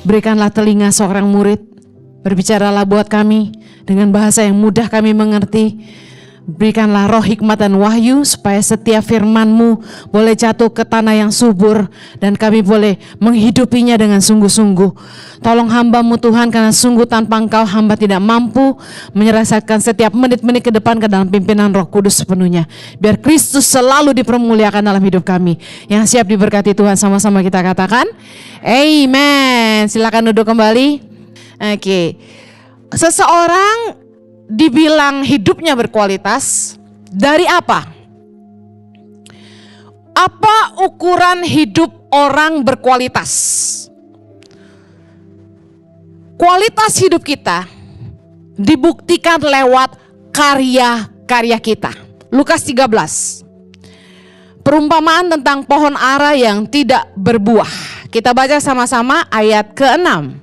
Berikanlah telinga seorang murid, berbicaralah buat kami dengan bahasa yang mudah kami mengerti. Berikanlah roh hikmat dan wahyu supaya setiap firman-Mu boleh jatuh ke tanah yang subur dan kami boleh menghidupinya dengan sungguh-sungguh. Tolong hamba-Mu Tuhan, karena sungguh tanpa Engkau hamba tidak mampu menyelesaikan setiap menit-menit ke depan ke dalam pimpinan Roh Kudus sepenuhnya. Biar Kristus selalu dipermuliakan dalam hidup kami. Yang siap diberkati Tuhan, sama-sama kita katakan amen. Silakan duduk kembali. Oke. Seseorang dibilang hidupnya berkualitas dari apa? Apa ukuran hidup orang berkualitas? Kualitas hidup kita dibuktikan lewat karya-karya kita. Lukas 13. Perumpamaan tentang pohon ara yang tidak berbuah. Kita baca sama-sama ayat ke-6.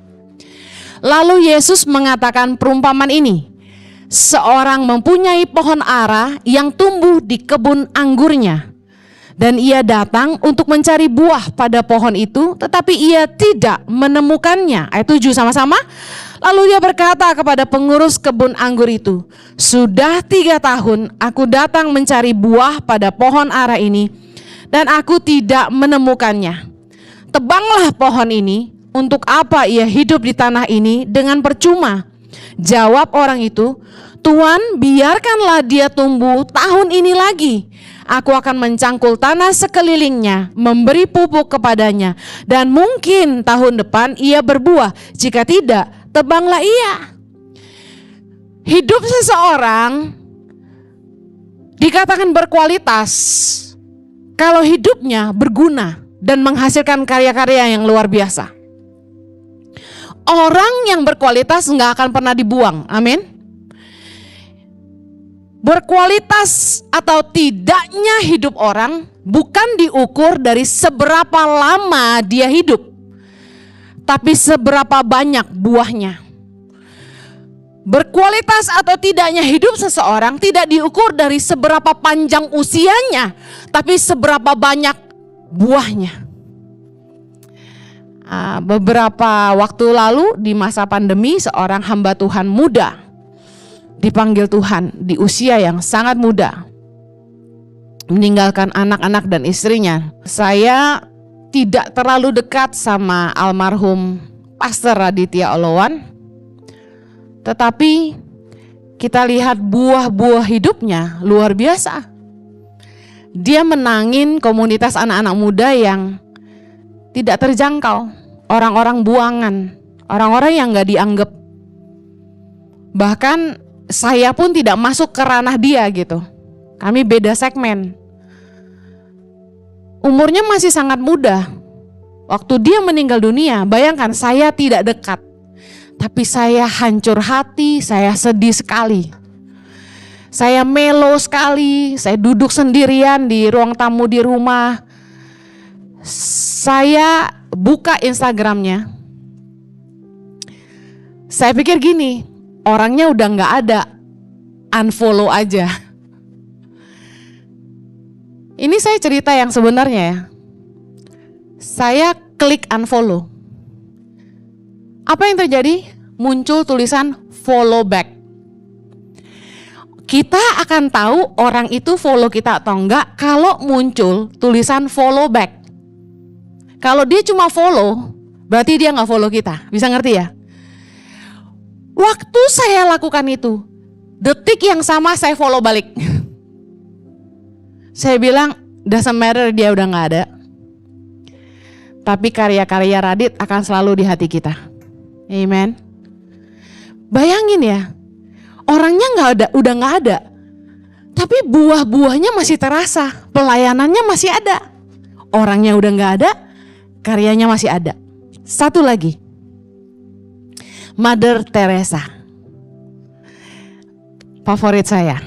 Lalu Yesus mengatakan perumpamaan ini. Seorang mempunyai pohon ara yang tumbuh di kebun anggurnya, dan ia datang untuk mencari buah pada pohon itu, tetapi ia tidak menemukannya. Ayat 7 sama-sama. Lalu dia berkata kepada pengurus kebun anggur itu, sudah 3 tahun aku datang mencari buah pada pohon ara ini, dan aku tidak menemukannya. Tebanglah pohon ini, untuk apa ia hidup di tanah ini dengan percuma? Jawab orang itu, Tuan, biarkanlah dia tumbuh tahun ini lagi. Aku akan mencangkul tanah sekelilingnya, memberi pupuk kepadanya, dan mungkin tahun depan ia berbuah. Jika tidak, tebanglah ia. Hidup seseorang dikatakan berkualitas kalau hidupnya berguna dan menghasilkan karya-karya yang luar biasa. Orang yang berkualitas nggak akan pernah dibuang, amin. Berkualitas atau tidaknya hidup orang bukan diukur dari seberapa lama dia hidup, tapi seberapa banyak buahnya. Berkualitas atau tidaknya hidup seseorang tidak diukur dari seberapa panjang usianya, tapi seberapa banyak buahnya. Beberapa waktu lalu di masa pandemi, seorang hamba Tuhan muda dipanggil Tuhan di usia yang sangat muda, meninggalkan anak-anak dan istrinya. Saya tidak terlalu dekat sama almarhum Pastor Raditya Olowan, tetapi kita lihat buah-buah hidupnya luar biasa. Dia menangin komunitas anak-anak muda yang tidak terjangkau, orang-orang buangan, orang-orang yang gak dianggap. Bahkan saya pun tidak masuk ke ranah dia gitu. Kami beda segmen. Umurnya masih sangat muda. Waktu dia meninggal dunia, bayangkan saya tidak dekat. Tapi saya hancur hati, saya sedih sekali. Saya melo sekali, saya duduk sendirian di ruang tamu di rumah. Saya buka Instagramnya. Saya pikir gini, orangnya udah gak ada, unfollow aja. Ini saya cerita yang sebenarnya ya. Saya klik unfollow. Apa yang terjadi? Muncul tulisan follow back. Kita akan tahu orang itu follow kita atau enggak kalau muncul tulisan follow back. Kalau dia cuma follow, berarti dia gak follow kita. Bisa ngerti ya? Waktu saya lakukan itu, detik yang sama saya follow balik. Saya bilang, doesn't matter dia udah gak ada. Tapi karya-karya Radit akan selalu di hati kita. Amen. Bayangin ya, orangnya gak ada, udah gak ada. Tapi buah-buahnya masih terasa, pelayanannya masih ada. Orangnya udah gak ada, karyanya masih ada. Satu lagi, Mother Teresa, favorit saya.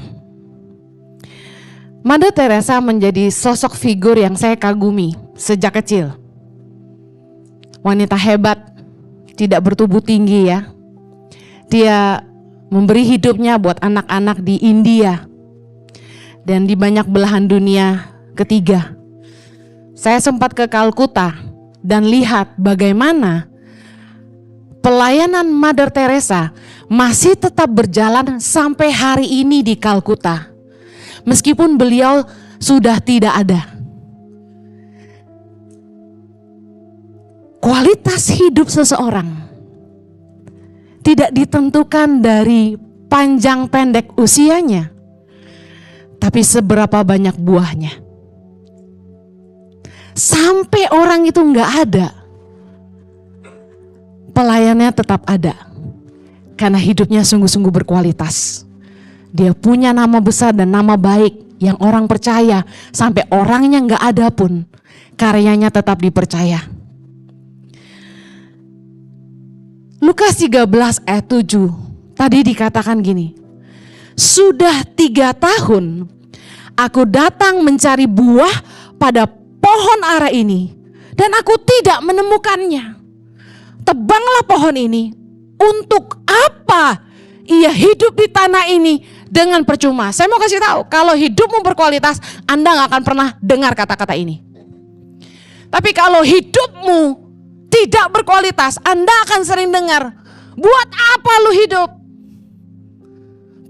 Mother Teresa menjadi sosok figur yang saya kagumi sejak kecil. Wanita hebat, tidak bertubuh tinggi ya. Dia memberi hidupnya buat anak-anak di India dan di banyak belahan dunia ketiga. Saya sempat ke Kalkuta dan lihat bagaimana pelayanan Mother Teresa masih tetap berjalan sampai hari ini di Kalkuta. Meskipun beliau sudah tidak ada. Kualitas hidup seseorang tidak ditentukan dari panjang pendek usianya, tapi seberapa banyak buahnya. Sampai orang itu nggak ada, pelayannya tetap ada. Karena hidupnya sungguh-sungguh berkualitas. Dia punya nama besar dan nama baik yang orang percaya. Sampai orangnya nggak ada pun, karyanya tetap dipercaya. Lukas 13 ayat 7 tadi dikatakan gini, sudah 3 tahun aku datang mencari buah pada pohon ara ini dan aku tidak menemukannya. Tebanglah pohon ini. Untuk apa ia hidup di tanah ini dengan percuma? Saya mau kasih tahu, kalau hidupmu berkualitas, Anda gak akan pernah dengar kata-kata ini. Tapi kalau hidupmu tidak berkualitas, Anda akan sering dengar, buat apa lu hidup?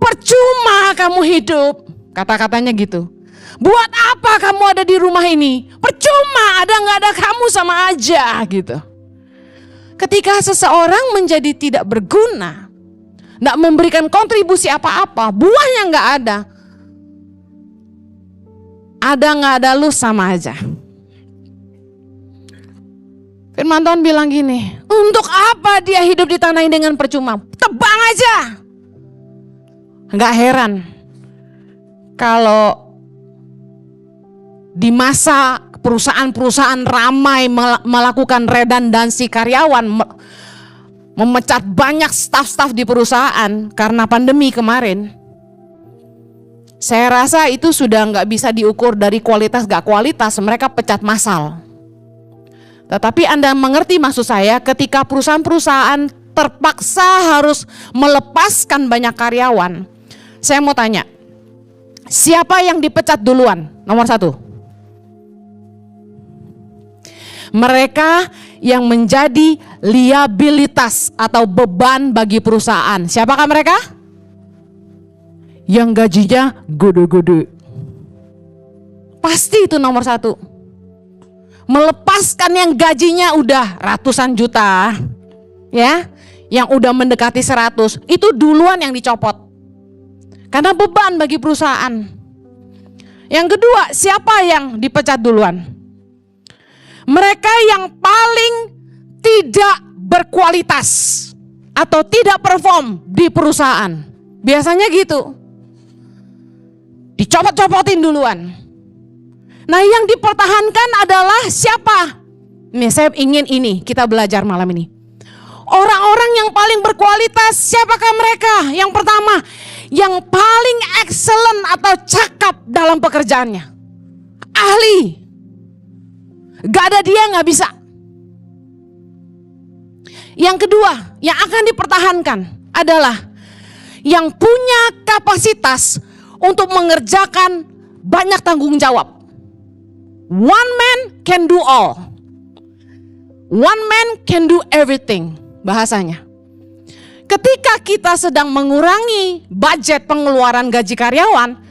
Percuma kamu hidup. Kata-katanya gitu. Buat apa kamu ada di rumah ini? Percuma, ada gak ada kamu sama aja gitu. Ketika seseorang menjadi tidak berguna, gak memberikan kontribusi apa-apa, buahnya gak ada. Ada gak ada lu sama aja. Firman Tuhan bilang gini, untuk apa dia hidup di tanah ini dengan percuma? Tebang aja. Gak heran kalau di masa perusahaan-perusahaan ramai melakukan redundansi karyawan, memecat banyak staf-staf di perusahaan karena pandemi kemarin. Saya rasa itu sudah gak bisa diukur dari kualitas gak kualitas, mereka pecat massal. Tetapi Anda mengerti maksud saya, ketika perusahaan-perusahaan terpaksa harus melepaskan banyak karyawan. Saya mau tanya, siapa yang dipecat duluan? Nomor 1. Mereka yang menjadi liabilitas atau beban bagi perusahaan. Siapakah mereka? Yang gajinya gede-gede. Pasti itu nomor 1. Melepaskan yang gajinya udah ratusan juta, ya, yang udah mendekati 100, itu duluan yang dicopot. Karena beban bagi perusahaan. Yang kedua, siapa yang dipecat duluan? Mereka yang paling tidak berkualitas atau tidak perform di perusahaan. Biasanya gitu. Dicopot-copotin duluan. Nah, yang dipertahankan adalah siapa? Nih, saya ingin ini kita belajar malam ini. Orang-orang yang paling berkualitas, siapakah mereka? Yang pertama, yang paling excellent atau cakap dalam pekerjaannya. Ahli. Gak ada dia gak bisa. Yang kedua, yang akan dipertahankan adalah yang punya kapasitas untuk mengerjakan banyak tanggung jawab. One man can do all. One man can do everything, bahasanya. Ketika kita sedang mengurangi budget pengeluaran gaji karyawan,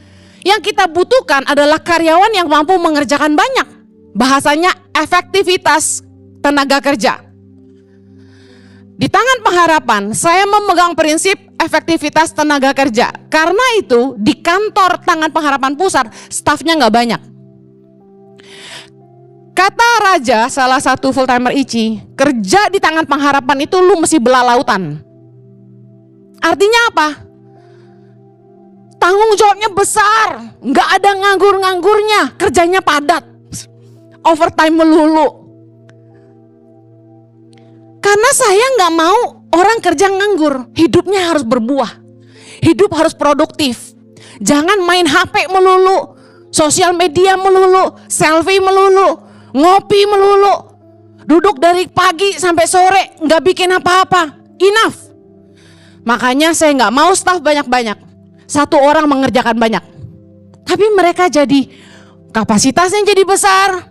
yang kita butuhkan adalah karyawan yang mampu mengerjakan banyak. Bahasanya efektivitas tenaga kerja. Di Tangan Pengharapan, saya memegang prinsip efektivitas tenaga kerja. Karena itu di kantor Tangan Pengharapan Pusat, stafnya gak banyak. Kata Raja, salah satu full timer ICI, kerja di Tangan Pengharapan itu lu mesti belalautan. Artinya apa? Tanggung jawabnya besar, gak ada nganggur-nganggurnya, kerjanya padat, overtime melulu. Karena saya gak mau orang kerja nganggur, hidupnya harus berbuah, hidup harus produktif. Jangan main HP melulu, sosial media melulu, selfie melulu, ngopi melulu, duduk dari pagi sampai sore gak bikin apa-apa. Enough. Makanya saya gak mau staf banyak-banyak, satu orang mengerjakan banyak. Tapi mereka jadi kapasitasnya jadi besar,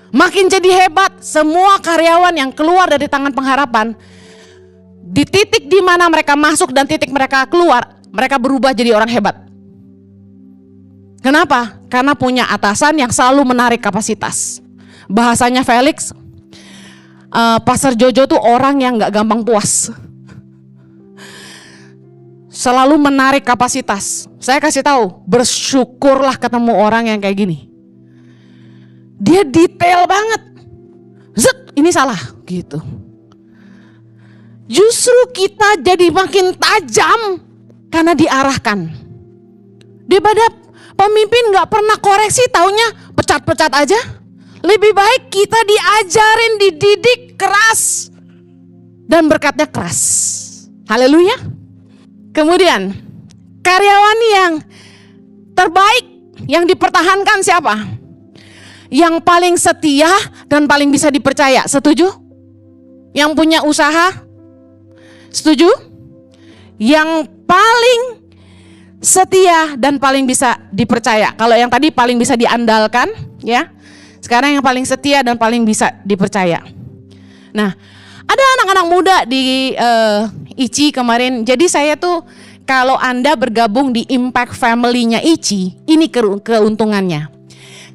makin jadi hebat. Semua karyawan yang keluar dari Tangan Pengharapan Di titik di mana mereka masuk dan titik mereka keluar, mereka berubah jadi orang hebat. Kenapa? Karena punya atasan yang selalu menarik kapasitas. Bahasanya Felix, Pastor Jojo tuh orang yang gak gampang puas. Selalu menarik kapasitas. Saya kasih tahu, bersyukurlah ketemu orang yang kayak gini. Dia detail banget. Zet, ini salah gitu. Justru kita jadi makin tajam karena diarahkan. Daripada pemimpin gak pernah koreksi, taunya pecat-pecat aja. Lebih baik kita diajarin, dididik keras dan berkatnya keras. Haleluya. Kemudian karyawan yang terbaik yang dipertahankan siapa? Yang paling setia dan paling bisa dipercaya. Setuju? Yang punya usaha? Setuju? Yang paling setia dan paling bisa dipercaya. Kalau yang tadi paling bisa diandalkan, ya. Sekarang yang paling setia dan paling bisa dipercaya. Nah, ada anak-anak muda di ICI kemarin. Jadi saya tuh kalau Anda bergabung di Impact Family-nya ICI, ini keuntungannya.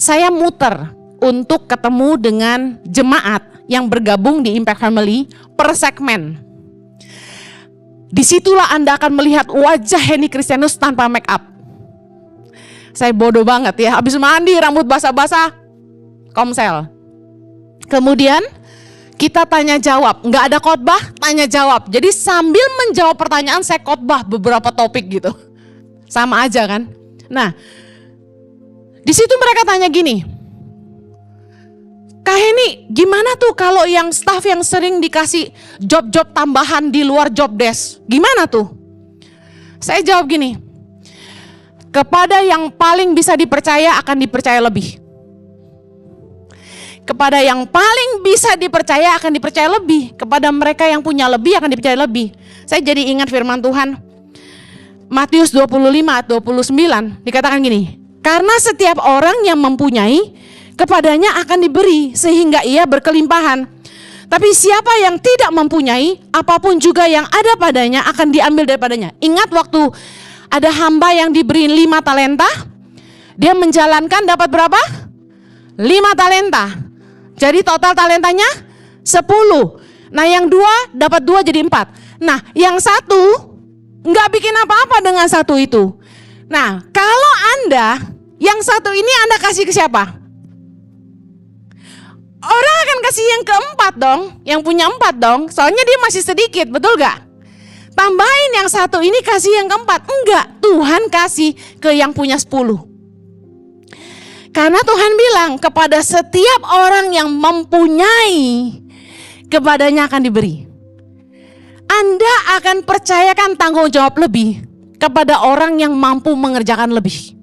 Saya muter untuk ketemu dengan jemaat yang bergabung di Impact Family per segmen. Disitulah Anda akan melihat wajah Henny Kristianus tanpa make up. Saya bodoh banget ya, habis mandi rambut basah-basah, komsel. Kemudian kita tanya jawab, nggak ada khotbah, tanya jawab. Jadi sambil menjawab pertanyaan saya khotbah beberapa topik gitu. Sama aja kan. Nah, di situ mereka tanya gini, Kak Henny, gimana tuh kalau yang staff yang sering dikasih job-job tambahan di luar job desk? Gimana tuh? Saya jawab gini, kepada yang paling bisa dipercaya akan dipercaya lebih. Kepada yang paling bisa dipercaya akan dipercaya lebih. Kepada mereka yang punya lebih akan dipercaya lebih. Saya jadi ingat firman Tuhan. Matius 25:29 dikatakan gini, karena setiap orang yang mempunyai, kepadanya akan diberi sehingga ia berkelimpahan. Tapi siapa yang tidak mempunyai, apapun juga yang ada padanya akan diambil daripadanya. Ingat waktu ada hamba yang diberi 5 talenta, dia menjalankan dapat berapa? 5 talenta. Jadi total talentanya 10. Nah yang 2 dapat 2 jadi 4. Nah yang 1 nggak bikin apa-apa dengan 1 itu. Nah kalau Anda yang 1 ini Anda kasih ke siapa? Orang akan kasih yang keempat dong, yang punya 4 dong, soalnya dia masih sedikit, betul gak? Tambahin yang 1 ini kasih yang keempat. Enggak, Tuhan kasih ke yang punya 10. Karena Tuhan bilang kepada setiap orang yang mempunyai, kepadanya akan diberi. Anda akan percayakan tanggung jawab lebih kepada orang yang mampu mengerjakan lebih.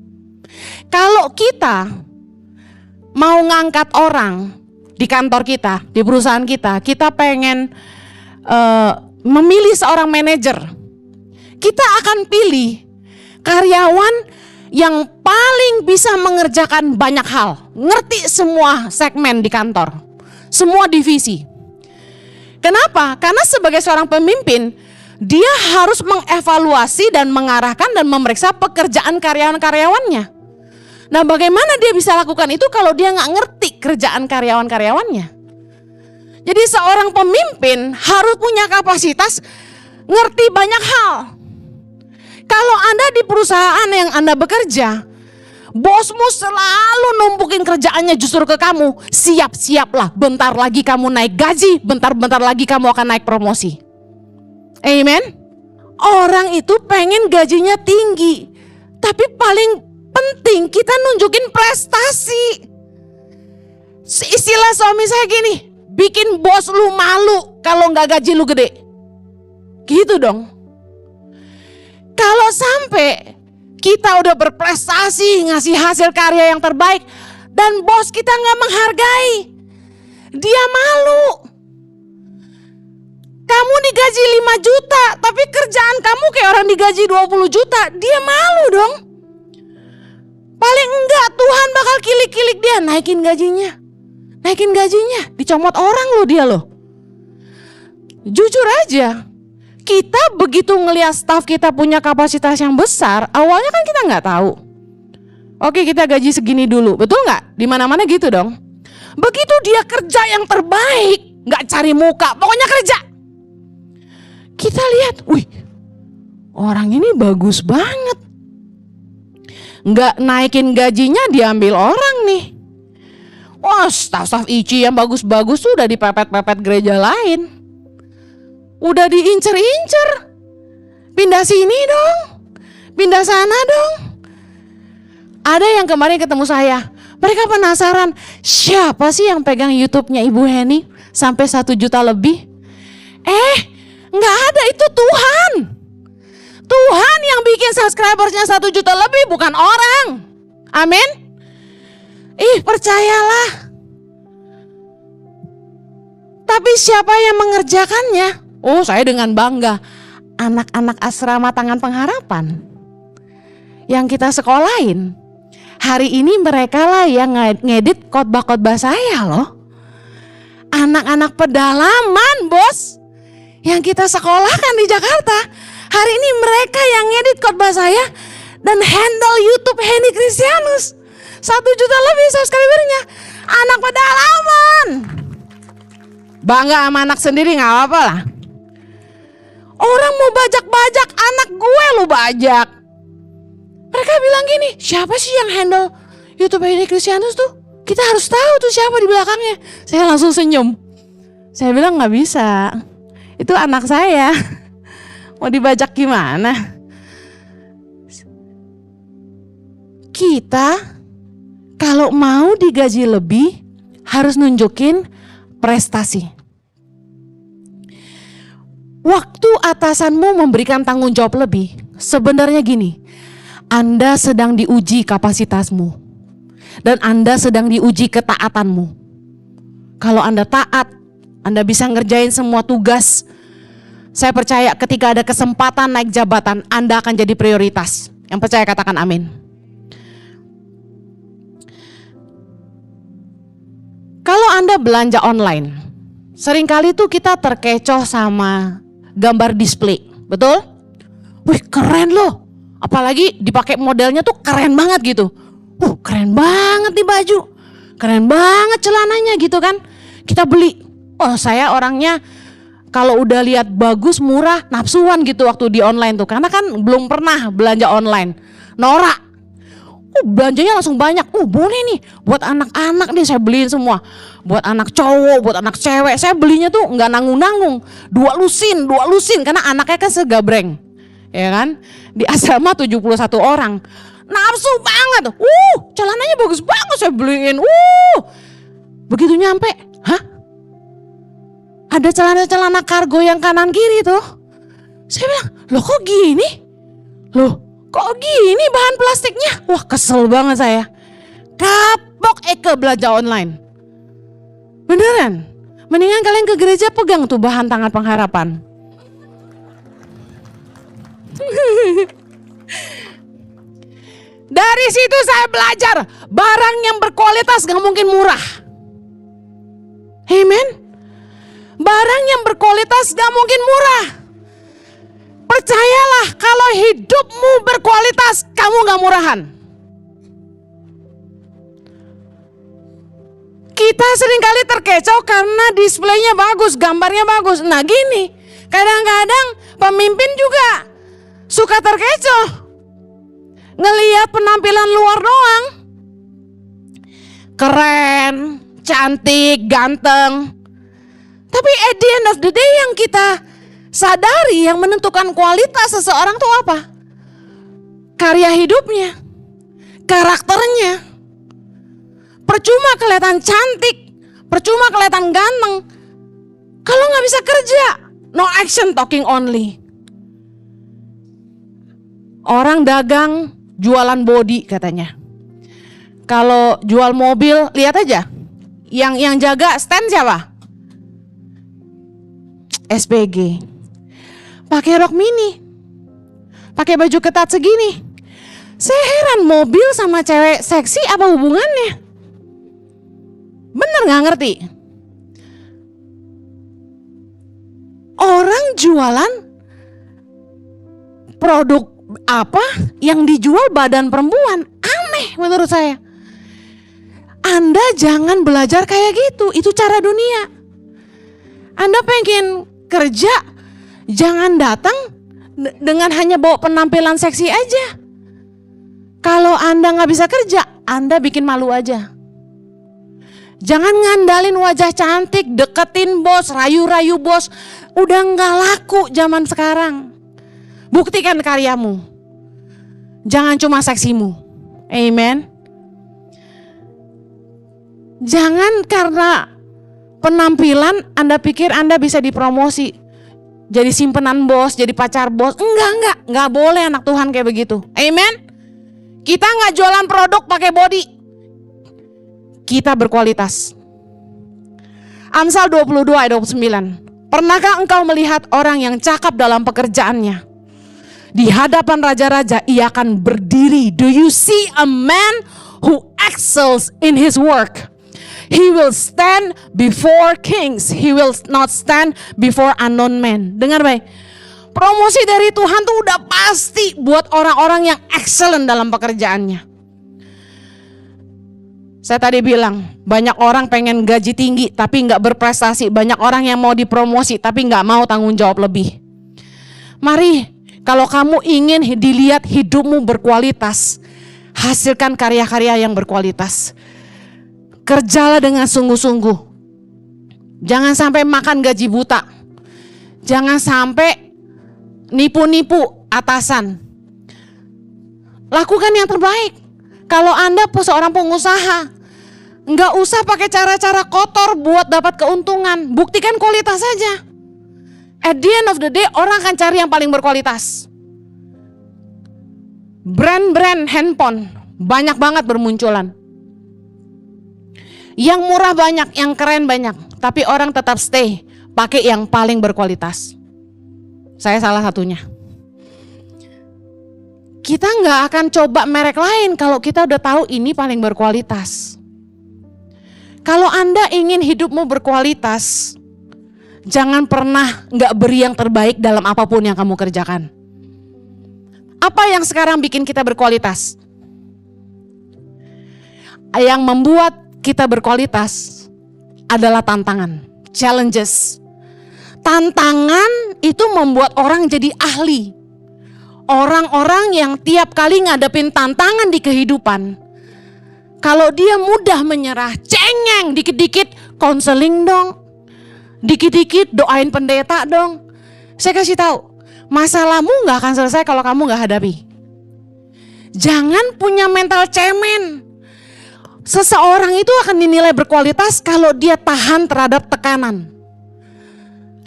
Kalau kita mau ngangkat orang di kantor kita, di perusahaan kita, kita pengen memilih seorang manajer. Kita akan pilih karyawan yang paling bisa mengerjakan banyak hal, ngerti semua segmen di kantor, semua divisi. Kenapa? Karena sebagai seorang pemimpin, dia harus mengevaluasi dan mengarahkan dan memeriksa pekerjaan karyawan-karyawannya. Nah bagaimana dia bisa lakukan itu kalau dia nggak ngerti kerjaan karyawan-karyawannya? Jadi seorang pemimpin harus punya kapasitas ngerti banyak hal. Kalau Anda di perusahaan yang Anda bekerja, bosmu selalu numpukin kerjaannya justru ke kamu, siap-siaplah, bentar lagi kamu naik gaji, bentar-bentar lagi kamu akan naik promosi. Amen. Orang itu pengen gajinya tinggi, tapi paling penting kita nunjukin prestasi. Istilah suami saya gini, bikin bos lu malu kalau nggak gaji lu gede. Gitu dong. Kalau sampai kita udah berprestasi, ngasih hasil karya yang terbaik, dan bos kita nggak menghargai, dia malu. Kamu digaji 5 juta, tapi kerjaan kamu kayak orang digaji 20 juta, dia malu dong. Paling enggak Tuhan bakal kilik-kilik dia, naikin gajinya. Naikin gajinya, dicomot orang loh dia loh. Jujur aja, Kita begitu ngelihat staff kita punya kapasitas yang besar, awalnya kan kita nggak tahu. Oke, kita gaji segini dulu, betul nggak? Di mana-mana gitu dong. Begitu dia kerja yang terbaik, nggak cari muka, pokoknya kerja. Kita lihat, wih, orang ini bagus banget. Nggak naikin gajinya, diambil orang nih. Wah, staff-staff ICI yang bagus-bagus tuh udah dipepet-pepet gereja lain. Udah diincer-incer. Pindah sini dong, pindah sana dong. Ada yang kemarin ketemu saya, mereka penasaran, siapa sih yang pegang YouTube-nya Ibu Heni sampai 1 juta lebih? Nggak ada, itu Tuhan. Tuhan yang bikin subscribersnya 1 juta lebih, bukan orang. Amin. Percayalah. Tapi siapa yang mengerjakannya? Oh, saya dengan bangga. Anak-anak asrama Tangan Pengharapan yang kita sekolahin. Hari ini mereka lah yang ngedit khotbah-khotbah saya loh. Anak-anak pedalaman, bos, yang kita sekolahkan di Jakarta. Hari ini mereka yang ngedit khotbah saya dan handle YouTube Heni Kristianus. 1 juta lebih subscribernya. Anak pedalaman. Bangga sama anak sendiri gak apa-apa lah. Orang mau bajak-bajak, anak gue lu bajak. Mereka bilang gini, siapa sih yang handle YouTube Heni Kristianus tuh? Kita harus tahu tuh siapa di belakangnya. Saya langsung senyum. Saya bilang gak bisa. Itu anak saya. Mau dibajak gimana? Kita kalau mau digaji lebih harus nunjukin prestasi. Waktu atasanmu memberikan tanggung jawab lebih, sebenarnya gini, Anda sedang diuji kapasitasmu dan Anda sedang diuji ketaatanmu. Kalau Anda taat, Anda bisa ngerjain semua tugas. Saya percaya ketika ada kesempatan naik jabatan, Anda akan jadi prioritas. Yang percaya katakan amin. Kalau Anda belanja online, seringkali tuh kita terkecoh sama gambar display, betul? Wih, keren loh. Apalagi dipakai modelnya tuh keren banget gitu. Keren banget nih baju. Keren banget celananya gitu kan. Kita beli. Oh, saya orangnya kalau udah lihat bagus, murah, nafsuan gitu waktu di online tuh. Karena kan belum pernah belanja online. Norak. Belanjanya langsung banyak. Boleh nih buat anak-anak nih saya beliin semua. Buat anak cowok, buat anak cewek. Saya belinya tuh nggak nanggung-nanggung. 2 lusin karena anaknya kan segabreng. Ya kan? Di asrama 71 orang. Nafsu banget. Celananya bagus banget saya beliin. Begitu nyampe, ada celana-celana kargo yang kanan kiri tuh. Saya bilang, loh kok gini? Kok gini bahan plastiknya? Wah, kesel banget saya. Kapok belanja online. Beneran. Mendingan kalian ke gereja pegang tuh bahan Tangan Pengharapan. Dari situ saya belajar, barang yang berkualitas gak mungkin murah. Amen. Barang yang berkualitas gak mungkin murah. Percayalah, kalau hidupmu berkualitas, kamu gak murahan. Kita seringkali terkecoh karena displaynya bagus, gambarnya bagus. Nah gini, kadang-kadang pemimpin juga suka terkecoh. Ngelihat penampilan luar doang. Keren, cantik, ganteng. Tapi at the end of the day yang kita sadari, yang menentukan kualitas seseorang itu apa? Karya hidupnya, karakternya. Percuma kelihatan cantik, percuma kelihatan ganteng, kalau gak bisa kerja. No action, talking only. Orang dagang jualan body katanya. Kalau jual mobil, lihat aja. Yang jaga stand siapa? SPG. Pakai rok mini, pakai baju ketat segini. Saya heran, mobil sama cewek seksi apa hubungannya? Bener gak ngerti? Orang jualan produk apa yang dijual badan perempuan. Aneh menurut saya. Anda jangan belajar kayak gitu, itu cara dunia. Anda pengen kerja, jangan datang dengan hanya bawa penampilan seksi aja. Kalau Anda nggak bisa kerja, Anda bikin malu aja. Jangan ngandalin wajah cantik, deketin bos, rayu-rayu bos. Udah nggak laku zaman sekarang. Buktikan karyamu. Jangan cuma seksimu. Amen. Jangan karena penampilan Anda pikir Anda bisa dipromosi. Jadi simpenan bos, jadi pacar bos. Enggak boleh anak Tuhan kayak begitu. Amen. Kita nggak jualan produk pakai body. Kita berkualitas. Amsal 22 ayat 29. Pernahkah engkau melihat orang yang cakap dalam pekerjaannya? Di hadapan raja-raja ia akan berdiri. Do you see a man who excels in his work? He will stand before kings. He will not stand before unknown men. Dengar baik. Promosi dari Tuhan tuh udah pasti buat orang-orang yang excellent dalam pekerjaannya. Saya tadi bilang, banyak orang pengen gaji tinggi tapi gak berprestasi. Banyak orang yang mau dipromosi tapi gak mau tanggung jawab lebih. Mari, kalau kamu ingin dilihat hidupmu berkualitas, hasilkan karya-karya yang berkualitas. Kerjalah dengan sungguh-sungguh. Jangan sampai makan gaji buta. Jangan sampai nipu-nipu atasan. Lakukan yang terbaik. Kalau Anda seorang pengusaha, nggak usah pakai cara-cara kotor buat dapat keuntungan. Buktikan kualitas saja. At the end of the day, orang akan cari yang paling berkualitas. Brand-brand handphone banyak banget bermunculan. Yang murah banyak, yang keren banyak, tapi orang tetap stay pakai yang paling berkualitas. Saya salah satunya. Kita nggak akan coba merek lain kalau kita udah tahu ini paling berkualitas. Kalau Anda ingin hidupmu berkualitas, jangan pernah nggak beri yang terbaik dalam apapun yang kamu kerjakan. Apa yang sekarang bikin kita berkualitas? Yang membuat kita berkualitas adalah tantangan, challenges. Tantangan itu membuat orang jadi ahli. Orang-orang yang tiap kali ngadepin tantangan di kehidupan, kalau dia mudah menyerah, cengeng, dikit-dikit konseling dong, dikit-dikit doain pendeta dong. Saya kasih tahu, masalahmu gak akan selesai kalau kamu gak hadapi. Jangan punya mental cemen. Seseorang itu akan dinilai berkualitas kalau dia tahan terhadap tekanan.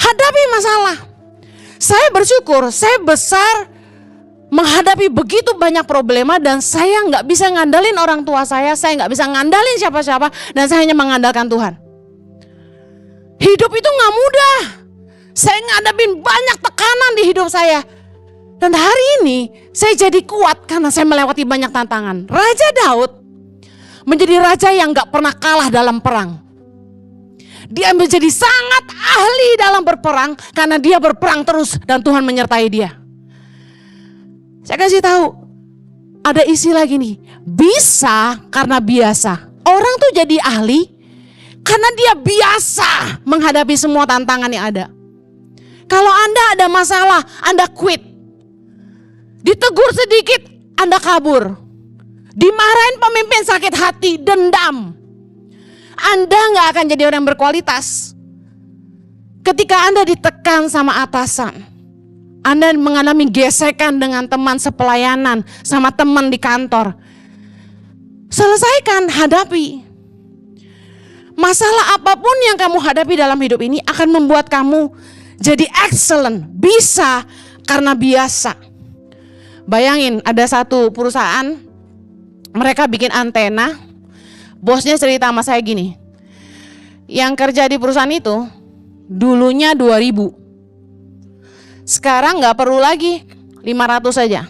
Hadapi masalah. Saya bersyukur, saya besar menghadapi begitu banyak problema dan saya gak bisa ngandalin orang tua saya gak bisa ngandalin siapa-siapa, dan saya hanya mengandalkan Tuhan. Hidup itu gak mudah. Saya ngadapin banyak tekanan di hidup saya. Dan hari ini saya jadi kuat karena saya melewati banyak tantangan. Raja Daud menjadi raja yang gak pernah kalah dalam perang. Dia menjadi sangat ahli dalam berperang karena dia berperang terus dan Tuhan menyertai dia. Saya kasih tahu, ada istilah gini, bisa karena biasa. Orang tuh jadi ahli karena dia biasa menghadapi semua tantangan yang ada. Kalau Anda ada masalah, Anda quit. Ditegur sedikit, Anda kabur. Dimarahin pemimpin sakit hati, dendam. Anda gak akan jadi orang berkualitas. Ketika Anda ditekan sama atasan, Anda mengalami gesekan dengan teman sepelayanan, sama teman di kantor, selesaikan, hadapi. Masalah apapun yang kamu hadapi dalam hidup ini akan membuat kamu jadi excellent, bisa karena biasa. Bayangin ada satu perusahaan, mereka bikin antena. Bosnya cerita sama saya gini, yang kerja di perusahaan itu dulunya 2000, sekarang gak perlu lagi 500 saja.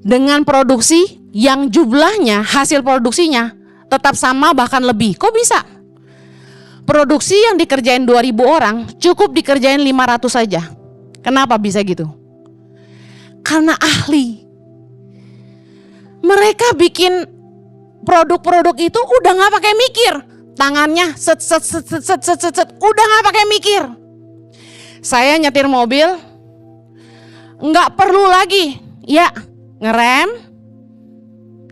Dengan produksi yang jumlahnya, hasil produksinya tetap sama bahkan lebih. Kok bisa? Produksi yang dikerjain 2000 orang cukup dikerjain 500 saja. Kenapa bisa gitu? karena ahli. Mereka bikin produk-produk itu udah gak pakai mikir. Tangannya set, udah gak pakai mikir. Saya nyetir mobil, gak perlu lagi. Ya, ngerem,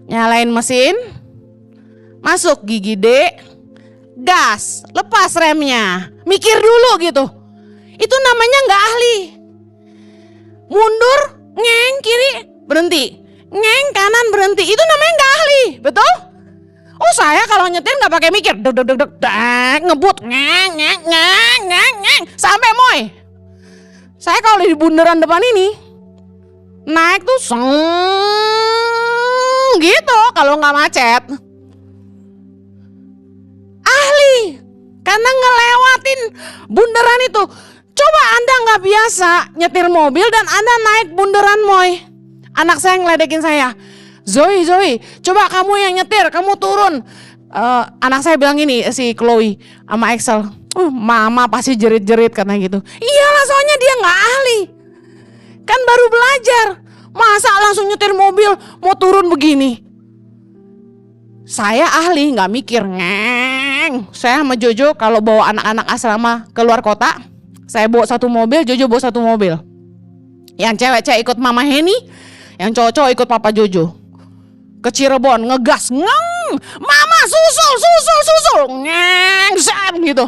nyalain mesin, masuk gigi D, gas, lepas remnya. Mikir dulu gitu. Itu namanya gak ahli. Mundur, ngeng, kiri, berhenti. Ngeng, kanan, berhenti. Itu namanya gak ahli, betul? Oh, saya kalau nyetir gak pakai mikir. Ngebut, ngeng, ngeng, ngeng, ngeng, ngeng. Sampai moy. Saya kalau di bundaran depan ini, naik tuh gitu kalau gak macet. Ahli, karena ngelewatin bundaran itu. Coba Anda gak biasa nyetir mobil dan Anda naik bundaran moy. Anak saya ngeledekin saya, Zoe, coba kamu yang nyetir, kamu turun. Anak saya bilang gini, si Chloe sama Axel, mama pasti jerit-jerit karena gitu. Iyalah, soalnya dia gak ahli. Kan baru belajar. Masa langsung nyetir mobil mau turun begini. Saya ahli, gak mikir. Ngeng. Saya sama Jojo kalau bawa anak-anak asrama keluar kota, saya bawa satu mobil, Jojo bawa satu mobil. Yang cewek-cewek ikut Mama Heni, yang cowok-cowok ikut Papa Jojo. Ke Cirebon, ngegas, ngeng, mama susul, ngeng, sam gitu.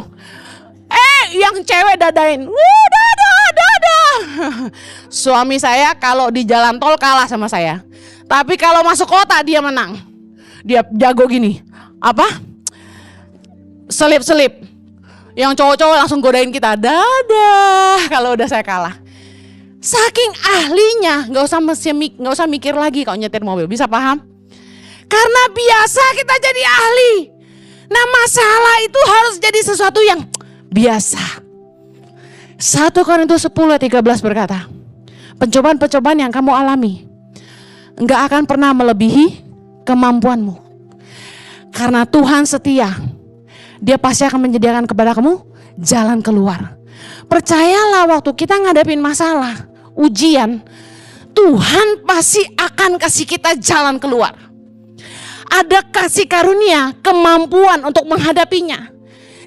Yang cewek dadain, dadah. Suami saya kalau di jalan tol kalah sama saya. Tapi kalau masuk kota dia menang. Dia jago gini, selip. Yang cowok-cowok langsung godain kita, dadah. Kalau udah saya kalah. Saking ahlinya, nggak usah mikir lagi kalau nyetir mobil. Bisa paham? Karena biasa kita jadi ahli. Nah, masalah itu harus jadi sesuatu yang biasa. 1 Korintus 10:13 berkata, pencobaan-pencobaan yang kamu alami nggak akan pernah melebihi kemampuanmu. Karena Tuhan setia, Dia pasti akan menyediakan kepada kamu jalan keluar. Percayalah, waktu kita ngadepin masalah, ujian, Tuhan pasti akan kasih kita jalan keluar. Ada kasih karunia, kemampuan untuk menghadapinya.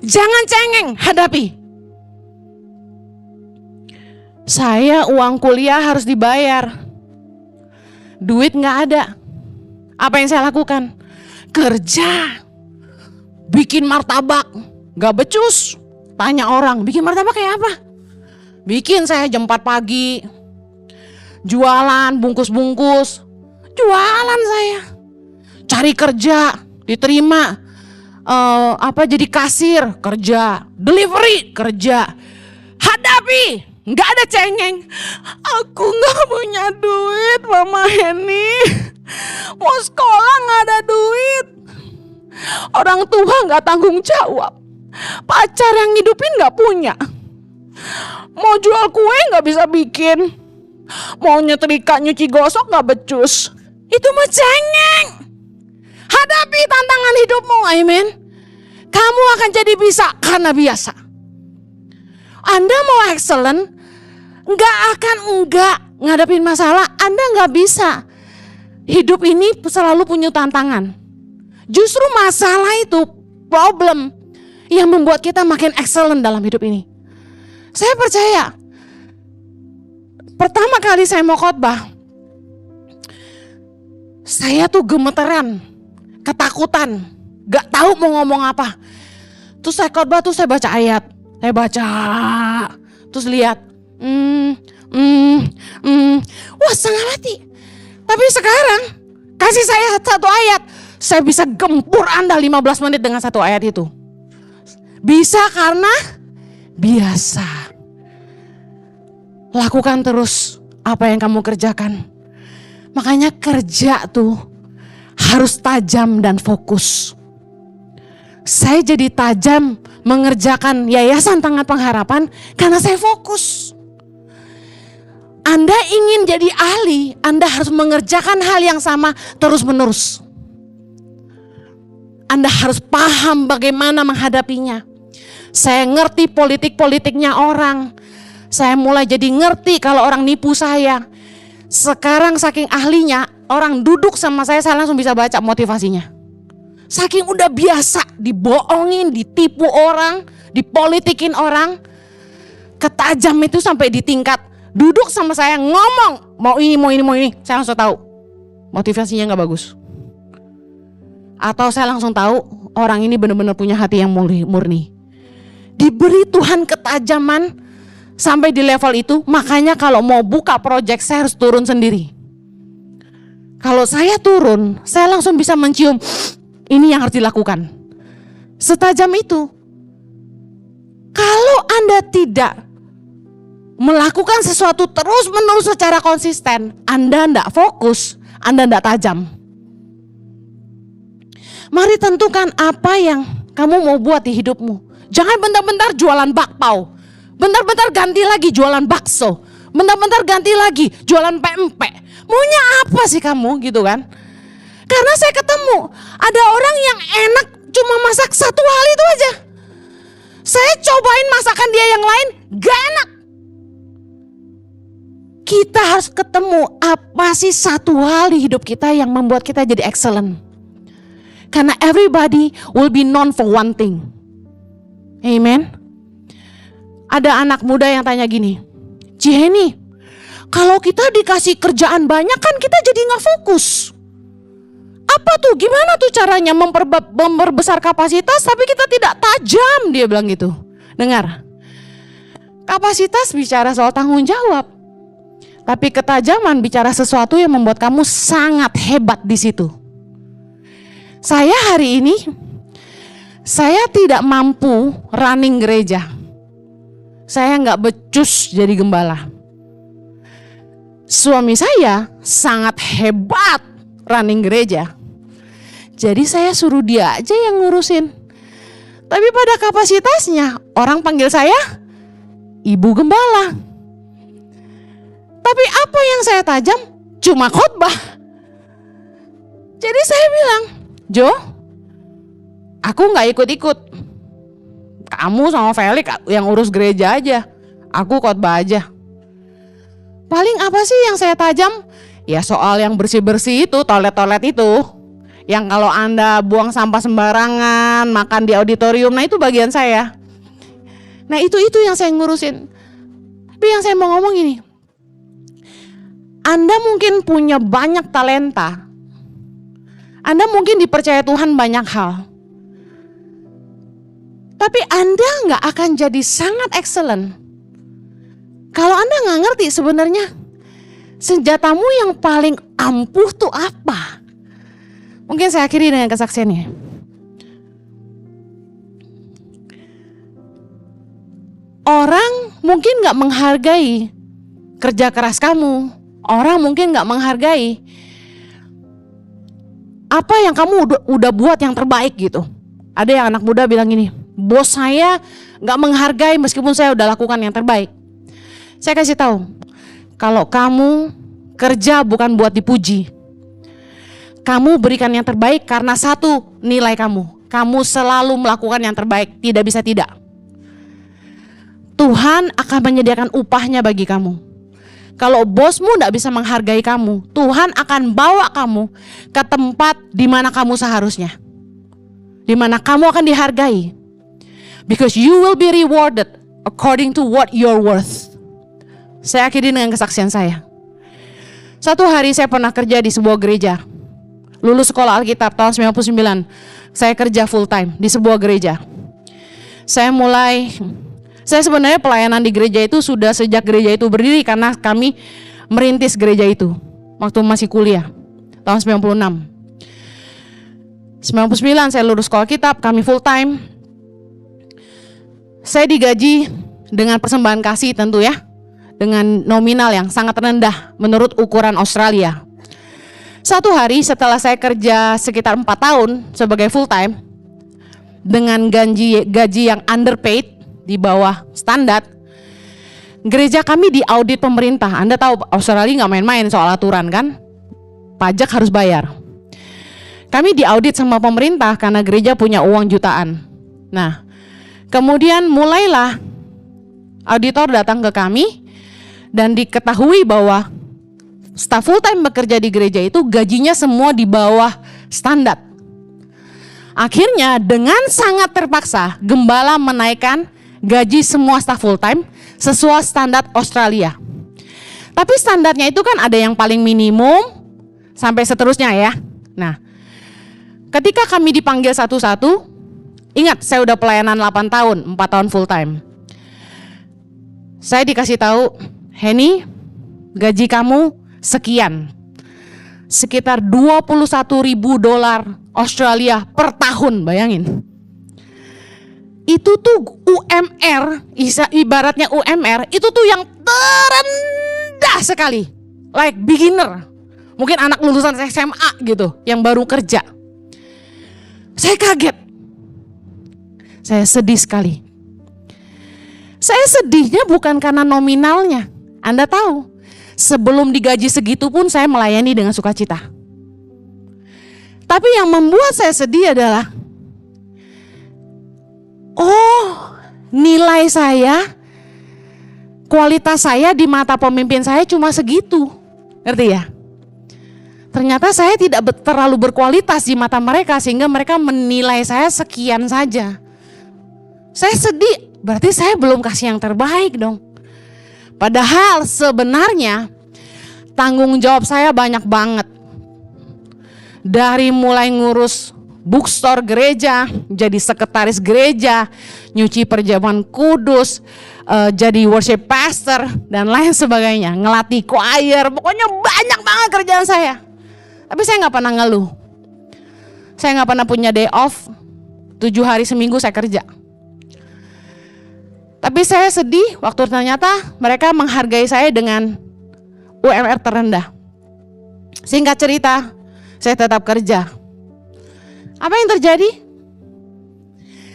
Jangan cengeng, hadapi. Saya uang kuliah harus dibayar. Duit gak ada. Apa yang saya lakukan? Kerja. Bikin martabak. Gak becus. Tanya orang, bikin martabak kayak apa? Bikin saya jam 4 pagi. Jualan, bungkus-bungkus. Jualan saya. Cari kerja, diterima. Jadi kasir, kerja. Delivery, kerja. Hadapi. Gak ada cengeng. Aku gak punya duit, Mama Heni. Mau sekolah gak ada duit. Orang tua gak tanggung jawab. Pacar yang ngidupin gak punya. Mau jual kue gak bisa bikin. Mau nyetrika nyuci gosok gak becus. Itu mah cengeng. Hadapi tantangan hidupmu, amin. Kamu akan jadi bisa karena biasa. Anda mau excellent, enggak ngadepin masalah, Anda enggak bisa. Hidup ini selalu punya tantangan. Justru masalah itu problem yang membuat kita makin excellent dalam hidup ini. Saya percaya, pertama kali saya mau khotbah, saya tuh gemeteran, ketakutan, gak tahu mau ngomong apa. Terus saya khotbah, terus saya baca ayat. Saya baca, terus lihat, wah setengah mati. Tapi sekarang kasih saya satu ayat, saya bisa gempur Anda 15 menit dengan satu ayat itu. Bisa karena biasa. Lakukan terus apa yang kamu kerjakan. Makanya kerja tuh harus tajam dan fokus. Saya jadi tajam mengerjakan Yayasan Tangan Pengharapan karena saya fokus. Anda ingin jadi ahli, Anda harus mengerjakan hal yang sama terus-menerus. Anda harus paham bagaimana menghadapinya. Saya ngerti politik-politiknya orang. Saya mulai jadi ngerti kalau orang nipu saya. Sekarang saking ahlinya, orang duduk sama saya langsung bisa baca motivasinya. Saking udah biasa dibohongin, ditipu orang, dipolitikin orang. Ketajam itu sampai di tingkat duduk sama saya ngomong mau ini, saya langsung tahu motivasinya gak bagus. Atau saya langsung tahu orang ini benar-benar punya hati yang murni. Diberi Tuhan ketajaman sampai di level itu, makanya kalau mau buka project saya harus turun sendiri. Kalau saya turun, saya langsung bisa mencium ini yang harus dilakukan. Setajam itu. Kalau Anda tidak melakukan sesuatu terus-menerus secara konsisten, Anda tidak fokus, Anda tidak tajam. Mari tentukan apa yang kamu mau buat di hidupmu. Jangan bentar-bentar jualan bakpao, bentar-bentar ganti lagi jualan bakso, bentar-bentar ganti lagi jualan pempek. Maunya apa sih kamu gitu kan? Karena saya ketemu ada orang yang enak cuma masak satu hal itu aja. Saya cobain masakan dia yang lain, gak enak. Kita harus ketemu apa sih satu hal di hidup kita yang membuat kita jadi excellent. Karena everybody will be known for one thing. Amen. Ada anak muda yang tanya gini, Ciheni, kalau kita dikasih kerjaan banyak kan kita jadi gak fokus. Apa tuh, gimana tuh caranya memperbesar kapasitas tapi kita tidak tajam, dia bilang gitu. Dengar, kapasitas bicara soal tanggung jawab, tapi ketajaman bicara sesuatu yang membuat kamu sangat hebat di situ. Saya hari ini, saya tidak mampu running gereja. Saya nggak becus jadi gembala. Suami saya sangat hebat running gereja. Jadi saya suruh dia aja yang ngurusin. Tapi pada kapasitasnya orang panggil saya ibu gembala. Tapi apa yang saya tajam? Cuma khotbah. Jadi saya bilang, Jo, aku nggak ikut-ikut. Kamu sama Felix yang urus gereja aja, aku khotbah aja. Paling apa sih yang saya tajam? Ya soal yang bersih-bersih itu, toilet-toilet itu. Yang kalau Anda buang sampah sembarangan, makan di auditorium, nah itu bagian saya. Nah itu yang saya ngurusin. Tapi yang saya mau ngomong ini, Anda mungkin punya banyak talenta. Anda mungkin dipercaya Tuhan banyak hal. Tapi Anda gak akan jadi sangat excellent kalau Anda gak ngerti sebenarnya senjatamu yang paling ampuh tuh apa. Mungkin saya akhiri dengan kesaksiannya. Orang mungkin gak menghargai kerja keras kamu. Orang mungkin gak menghargai apa yang kamu udah buat yang terbaik gitu. Ada yang anak muda bilang gini, bos saya gak menghargai meskipun saya udah lakukan yang terbaik. Saya kasih tahu, kalau kamu kerja bukan buat dipuji, kamu berikan yang terbaik karena satu nilai kamu selalu melakukan yang terbaik, tidak bisa tidak. Tuhan akan menyediakan upahnya bagi kamu. Kalau bosmu tidak bisa menghargai kamu, Tuhan akan bawa kamu ke tempat di mana kamu seharusnya, di mana kamu akan dihargai. Because you will be rewarded according to what you're worth. Saya akhiri dengan kesaksian saya. Satu hari saya pernah kerja di sebuah gereja. Lulus sekolah Alkitab tahun 99. Saya kerja full time di sebuah gereja. Saya sebenarnya pelayanan di gereja itu sudah sejak gereja itu berdiri karena kami merintis gereja itu waktu masih kuliah tahun 96. 99 saya lulus sekolah Alkitab, kami full time. Saya digaji dengan persembahan kasih tentu ya, dengan nominal yang sangat rendah menurut ukuran Australia. Satu hari setelah saya kerja sekitar 4 tahun sebagai full time dengan gaji yang underpaid, di bawah standar, gereja kami diaudit pemerintah. Anda tahu Australia nggak main-main soal aturan kan, pajak harus bayar. Kami diaudit sama pemerintah karena gereja punya uang jutaan. Nah, kemudian mulailah auditor datang ke kami dan diketahui bahwa staf full time bekerja di gereja itu gajinya semua di bawah standar. Akhirnya dengan sangat terpaksa gembala menaikkan gaji semua staf full time sesuai standar Australia. Tapi standarnya itu kan ada yang paling minimum sampai seterusnya ya. Nah, ketika kami dipanggil satu-satu, ingat saya udah pelayanan 8 tahun, 4 tahun full time. Saya dikasih tahu, Henny, gaji kamu sekian. Sekitar $21.000 Australia per tahun, bayangin. Itu tuh UMR, ibaratnya UMR, itu tuh yang terendah sekali. Like beginner. Mungkin anak lulusan SMA gitu, yang baru kerja. Saya kaget. Saya sedih sekali. Saya sedihnya bukan karena nominalnya. Anda tahu, sebelum digaji segitu pun saya melayani dengan sukacita. Tapi yang membuat saya sedih adalah, nilai saya, kualitas saya di mata pemimpin saya cuma segitu. Ngerti ya? Ternyata saya tidak terlalu berkualitas di mata mereka sehingga mereka menilai saya sekian saja. Saya sedih, berarti saya belum kasih yang terbaik dong. Padahal sebenarnya tanggung jawab saya banyak banget. Dari mulai ngurus bookstore gereja, jadi sekretaris gereja, nyuci perjamuan kudus, jadi worship pastor dan lain sebagainya, ngelatih choir, pokoknya banyak banget kerjaan saya. Tapi saya nggak pernah ngeluh. Saya nggak pernah punya day off. 7 hari seminggu saya kerja. Tapi saya sedih waktu ternyata mereka menghargai saya dengan UMR terendah. Singkat cerita, saya tetap kerja. Apa yang terjadi?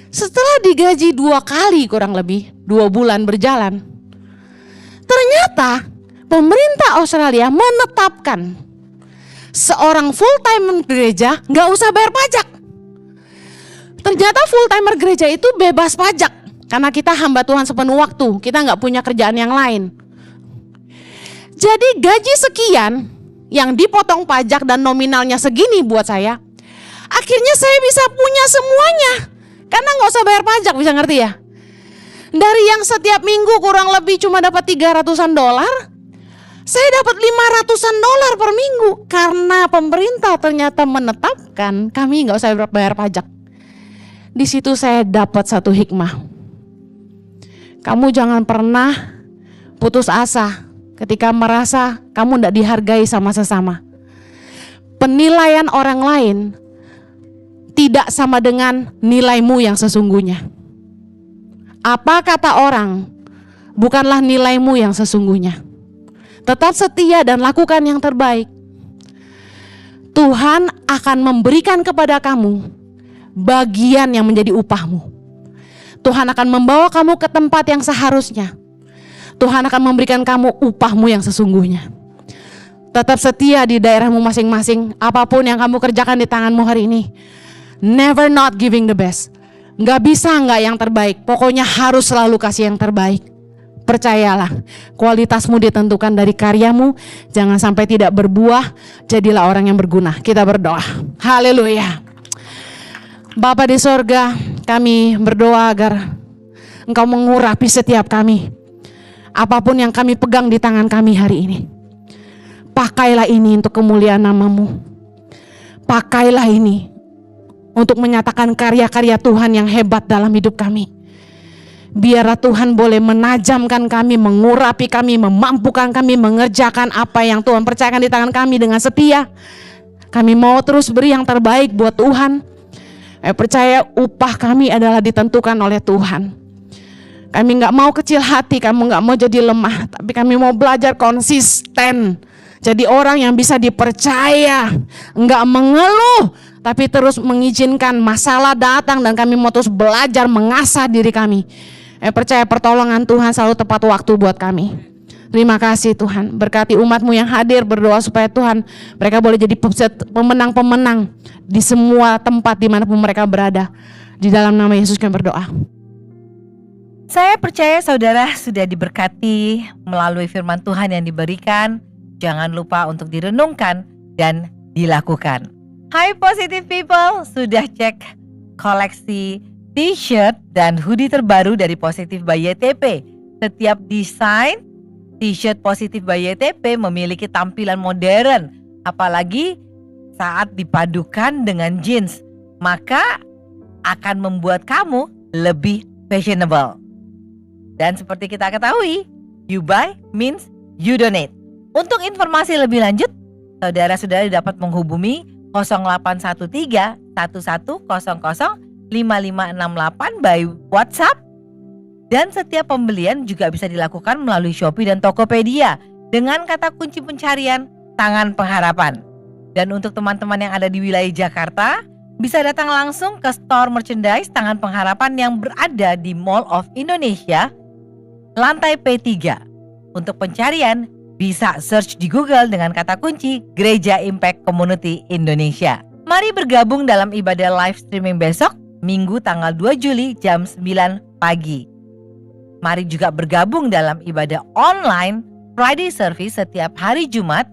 Setelah digaji 2 kali kurang lebih, 2 bulan berjalan, ternyata pemerintah Australia menetapkan seorang full timer gereja nggak usah bayar pajak. Ternyata full timer gereja itu bebas pajak karena kita hamba Tuhan sepenuh waktu, kita nggak punya kerjaan yang lain. Jadi gaji sekian yang dipotong pajak dan nominalnya segini buat saya, akhirnya saya bisa punya semuanya karena nggak usah bayar pajak, bisa ngerti ya? Dari yang setiap minggu kurang lebih cuma dapat $300-an, saya dapat $500-an per minggu karena pemerintah ternyata menetapkan kami nggak usah bayar pajak. Di situ saya dapat satu hikmah. Kamu jangan pernah putus asa ketika merasa kamu tidak dihargai sama sesama. Penilaian orang lain tidak sama dengan nilaimu yang sesungguhnya. Apa kata orang bukanlah nilaimu yang sesungguhnya. Tetap setia dan lakukan yang terbaik. Tuhan akan memberikan kepada kamu bagian yang menjadi upahmu. Tuhan akan membawa kamu ke tempat yang seharusnya. Tuhan akan memberikan kamu upahmu yang sesungguhnya. Tetap setia di daerahmu masing-masing. Apapun yang kamu kerjakan di tanganmu hari ini, never not giving the best. Gak bisa gak yang terbaik. Pokoknya harus selalu kasih yang terbaik. Percayalah, kualitasmu ditentukan dari karyamu. Jangan sampai tidak berbuah. Jadilah orang yang berguna. Kita berdoa. Haleluya. Bapa di sorga, kami berdoa agar Engkau mengurapi setiap kami. Apapun yang kami pegang di tangan kami hari ini, pakailah ini untuk kemuliaan nama-Mu. Pakailah ini untuk menyatakan karya-karya Tuhan yang hebat dalam hidup kami. Biarlah Tuhan boleh menajamkan kami, mengurapi kami, memampukan kami mengerjakan apa yang Tuhan percayakan di tangan kami dengan setia. Kami mau terus beri yang terbaik buat Tuhan. Percaya upah kami adalah ditentukan oleh Tuhan. Kami gak mau kecil hati, kamu gak mau jadi lemah, tapi kami mau belajar konsisten. Jadi orang yang bisa dipercaya, gak mengeluh, tapi terus mengizinkan masalah datang dan kami mau terus belajar mengasah diri kami. Percaya pertolongan Tuhan selalu tepat waktu buat kami. Terima kasih Tuhan, berkati umat-Mu yang hadir, berdoa supaya Tuhan mereka boleh jadi pemenang-pemenang di semua tempat dimanapun mereka berada. Di dalam nama Yesus kami berdoa. Saya percaya saudara sudah diberkati melalui firman Tuhan yang diberikan. jangan lupa untuk direnungkan dan dilakukan. Hai positive people, sudah cek koleksi t-shirt dan hoodie terbaru dari Positive by YTP. Setiap desain t-shirt Positive by YTP memiliki tampilan modern, apalagi saat dipadukan dengan jeans, maka akan membuat kamu lebih fashionable. Dan seperti kita ketahui, you buy means you donate. Untuk informasi lebih lanjut, saudara-saudara dapat menghubungi 0813 1100 5568 by WhatsApp. Dan setiap pembelian juga bisa dilakukan melalui Shopee dan Tokopedia dengan kata kunci pencarian Tangan Pengharapan. Dan untuk teman-teman yang ada di wilayah Jakarta, bisa datang langsung ke store merchandise Tangan Pengharapan yang berada di Mall of Indonesia, lantai P3. Untuk pencarian, bisa search di Google dengan kata kunci Gereja Impact Community Indonesia. Mari bergabung dalam ibadah live streaming besok, Minggu tanggal 2 Juli jam 9 pagi. Mari juga bergabung dalam ibadah online Friday Service setiap hari Jumat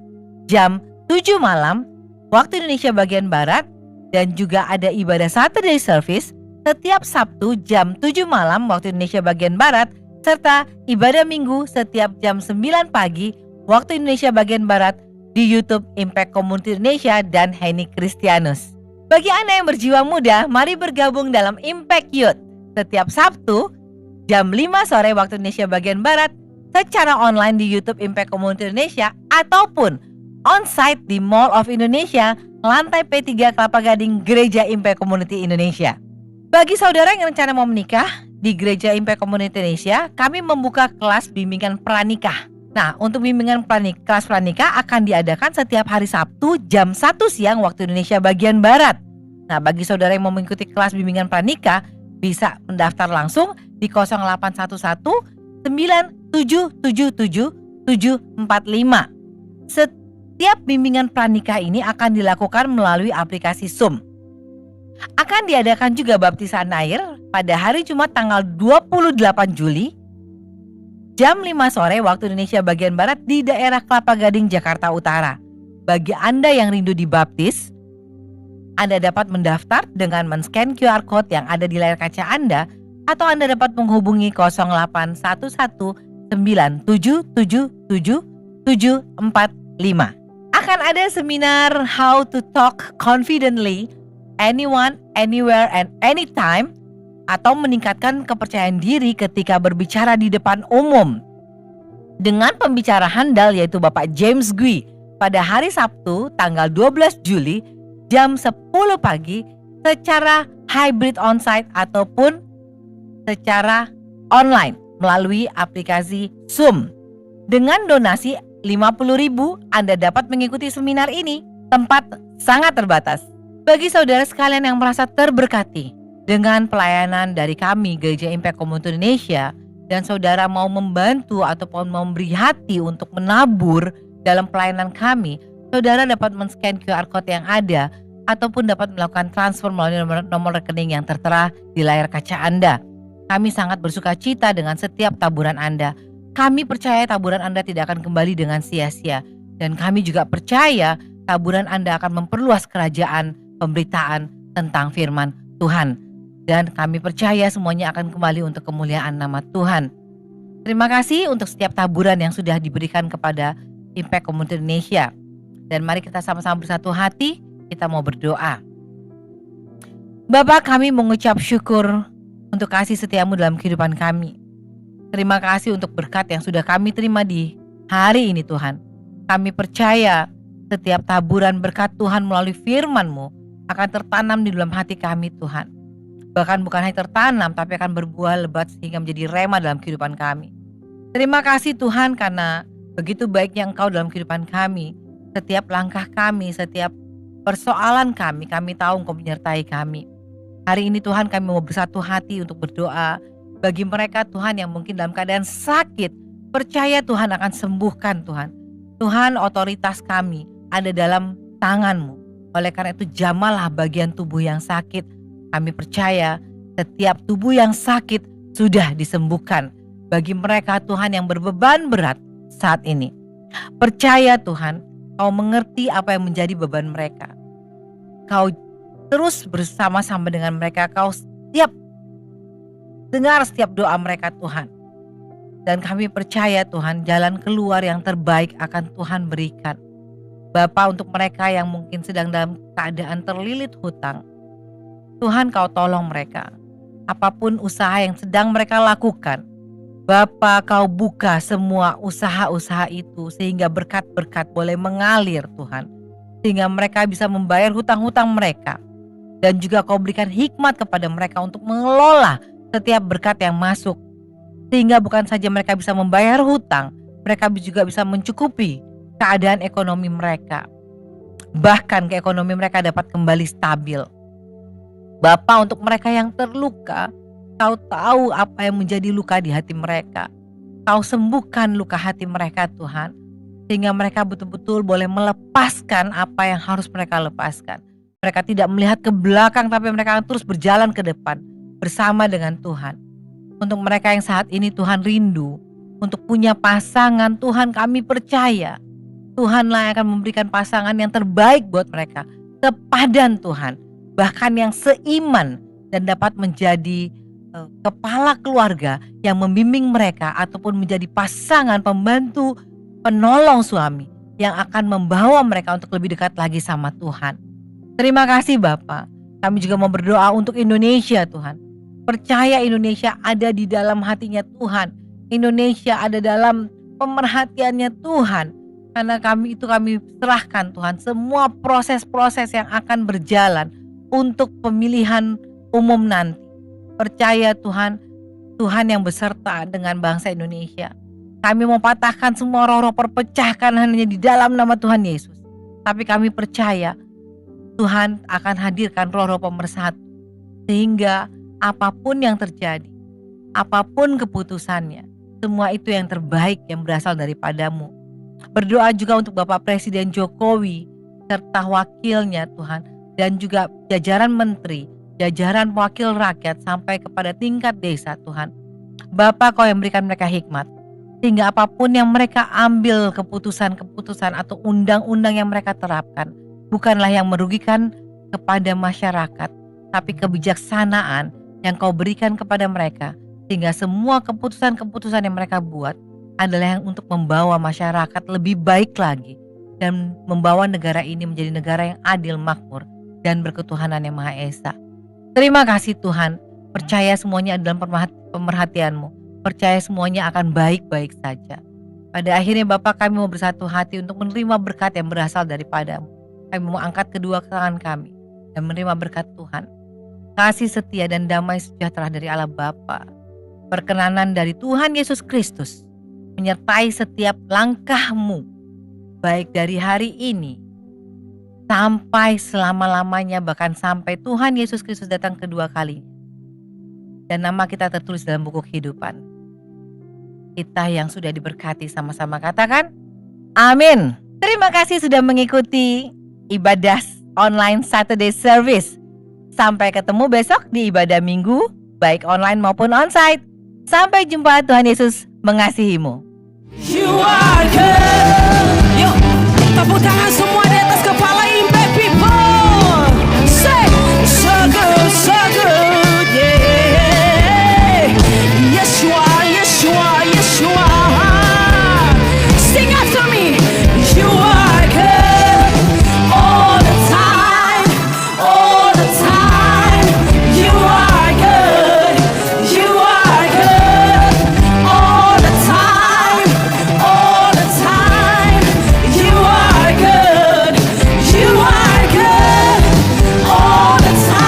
jam 7 malam waktu Indonesia bagian Barat, dan juga ada ibadah Saturday Service setiap Sabtu jam 7 malam waktu Indonesia bagian Barat, serta ibadah Minggu setiap jam 9 pagi waktu Indonesia bagian Barat di YouTube Impact Community Indonesia dan Henny Kristianus. Bagi Anda yang berjiwa muda, mari bergabung dalam Impact Youth setiap Sabtu jam 5 sore waktu Indonesia bagian Barat secara online di YouTube Impact Community Indonesia ataupun on-site di Mall of Indonesia, lantai P3 Kelapa Gading, Gereja Impact Community Indonesia. Bagi saudara yang rencana mau menikah, di Gereja Impact Community Indonesia, kami membuka kelas bimbingan pranikah. Nah, untuk bimbingan kelas pranikah akan diadakan setiap hari Sabtu jam 1 siang waktu Indonesia bagian Barat. Nah, bagi saudara yang mau mengikuti kelas bimbingan pranikah, bisa mendaftar langsung di 0811 9777 745. Setiap bimbingan pranikah ini akan dilakukan melalui aplikasi Zoom. Akan diadakan juga baptisan air pada hari Jumat tanggal 28 Juli jam 5 sore waktu Indonesia bagian Barat di daerah Kelapa Gading, Jakarta Utara. Bagi Anda yang rindu dibaptis, Anda dapat mendaftar dengan men-scan QR Code yang ada di layar kaca Anda, atau Anda dapat menghubungi 0811 9777 745. Akan ada seminar How to Talk Confidently Anyone, Anywhere, and Anytime, atau meningkatkan kepercayaan diri ketika berbicara di depan umum, dengan pembicara handal yaitu Bapak James Gui pada hari Sabtu tanggal 12 Juli jam 10 pagi secara hybrid onsite ataupun secara online melalui aplikasi Zoom. Dengan donasi 50.000 Anda dapat mengikuti seminar ini. Tempat sangat terbatas. Bagi saudara sekalian yang merasa terberkati dengan pelayanan dari kami Gereja Impact Community Indonesia, dan saudara mau membantu ataupun memberi hati untuk menabur dalam pelayanan kami, saudara dapat men-scan QR Code yang ada ataupun dapat melakukan transfer melalui nomor rekening yang tertera di layar kaca Anda. Kami sangat bersuka cita dengan setiap taburan Anda. Kami percaya taburan Anda tidak akan kembali dengan sia-sia, dan kami juga percaya taburan Anda akan memperluas kerajaan pemberitaan tentang firman Tuhan. Dan kami percaya semuanya akan kembali untuk kemuliaan nama Tuhan. Terima kasih untuk setiap taburan yang sudah diberikan kepada Impact Community Indonesia. Dan mari kita sama-sama bersatu hati, kita mau berdoa. Bapa, kami mengucap syukur untuk kasih setiamu dalam kehidupan kami. Terima kasih untuk berkat yang sudah kami terima di hari ini Tuhan. Kami percaya setiap taburan berkat Tuhan melalui firman-Mu akan tertanam di dalam hati kami Tuhan. Bahkan bukan hanya tertanam, tapi akan berbuah lebat sehingga menjadi rema dalam kehidupan kami. Terima kasih Tuhan karena begitu baiknya Engkau dalam kehidupan kami. Setiap langkah kami, setiap persoalan kami tahu Engkau menyertai kami. Hari ini Tuhan kami mau bersatu hati untuk berdoa bagi mereka Tuhan yang mungkin dalam keadaan sakit. Percaya Tuhan akan sembuhkan Tuhan. Tuhan, otoritas kami ada dalam tangan-Mu. Oleh karena itu jamalah bagian tubuh yang sakit. Kami percaya setiap tubuh yang sakit sudah disembuhkan. Bagi mereka Tuhan yang berbeban berat saat ini, Percaya Tuhan, Kau mengerti apa yang menjadi beban mereka. Kau terus bersama-sama dengan mereka, Kau dengar setiap doa mereka Tuhan. Dan kami percaya Tuhan, jalan keluar yang terbaik akan Tuhan berikan. Bapa, untuk mereka yang mungkin sedang dalam keadaan terlilit hutang, Tuhan Kau tolong mereka. Apapun usaha yang sedang mereka lakukan, Bapa, Kau buka semua usaha-usaha itu sehingga berkat-berkat boleh mengalir Tuhan. Sehingga mereka bisa membayar hutang-hutang mereka. Dan juga Kau berikan hikmat kepada mereka untuk mengelola setiap berkat yang masuk. Sehingga bukan saja mereka bisa membayar hutang, mereka juga bisa mencukupi keadaan ekonomi mereka. Bahkan ekonomi mereka dapat kembali stabil. Bapa, untuk mereka yang terluka, Kau tahu apa yang menjadi luka di hati mereka. Kau sembuhkan luka hati mereka Tuhan. Sehingga mereka betul-betul boleh melepaskan apa yang harus mereka lepaskan. Mereka tidak melihat ke belakang, tapi mereka terus berjalan ke depan bersama dengan Tuhan. Untuk mereka yang saat ini Tuhan rindu untuk punya pasangan, Tuhan kami percaya Tuhanlah yang akan memberikan pasangan yang terbaik buat mereka, sepadan Tuhan, bahkan yang seiman dan dapat menjadi kepala keluarga yang membimbing mereka ataupun menjadi pasangan pembantu penolong suami yang akan membawa mereka untuk lebih dekat lagi sama Tuhan. Terima kasih Bapa. Kami juga mau berdoa untuk Indonesia Tuhan. Percaya Indonesia ada di dalam hatinya Tuhan. Indonesia ada dalam pemerhatiannya Tuhan. Karena kami serahkan Tuhan semua proses-proses yang akan berjalan untuk pemilihan umum nanti. Percaya Tuhan, Tuhan yang beserta dengan bangsa Indonesia. Kami mau patahkan semua roh-roh perpecahan hanya di dalam nama Tuhan Yesus. Tapi kami percaya Tuhan akan hadirkan roh-roh pemersatu. Sehingga apapun yang terjadi, apapun keputusannya, semua itu yang terbaik yang berasal daripadamu. Berdoa juga untuk Bapak Presiden Jokowi serta wakilnya Tuhan, dan juga jajaran menteri, jajaran wakil rakyat sampai kepada tingkat desa Tuhan. Bapa, Kau yang berikan mereka hikmat, sehingga apapun yang mereka ambil keputusan-keputusan atau undang-undang yang mereka terapkan bukanlah yang merugikan kepada masyarakat, tapi kebijaksanaan yang Kau berikan kepada mereka, sehingga semua keputusan-keputusan yang mereka buat adalah yang untuk membawa masyarakat lebih baik lagi dan membawa negara ini menjadi negara yang adil, makmur, dan berketuhanan yang Maha Esa. Terima kasih Tuhan, percaya semuanya dalam pemerhatian-Mu, percaya semuanya akan baik-baik saja. Pada akhirnya Bapak, kami mau bersatu hati untuk menerima berkat yang berasal daripada-Mu. Kami mau angkat kedua tangan kami dan menerima berkat Tuhan. Kasih setia dan damai sejahtera dari Allah Bapa, perkenanan dari Tuhan Yesus Kristus menyertai setiap langkahmu, baik dari hari ini sampai selama-lamanya, bahkan sampai Tuhan Yesus Kristus datang kedua kalinya. Dan nama kita tertulis dalam buku kehidupan. Kita yang sudah diberkati sama-sama katakan amin. Terima kasih sudah mengikuti ibadah online Saturday Service. Sampai ketemu besok di ibadah minggu, baik online maupun onsite. Sampai jumpa, Tuhan Yesus mengasihimu. You are good. Yuk, tepuk tangan semua di atas kepala impact people. Say, so good, yeah. Yes you are, yes you are, yes you are. Sing after me. You are good all the time, all the time. You are good, you are good all the time, all the time. You are good, you are good all the time.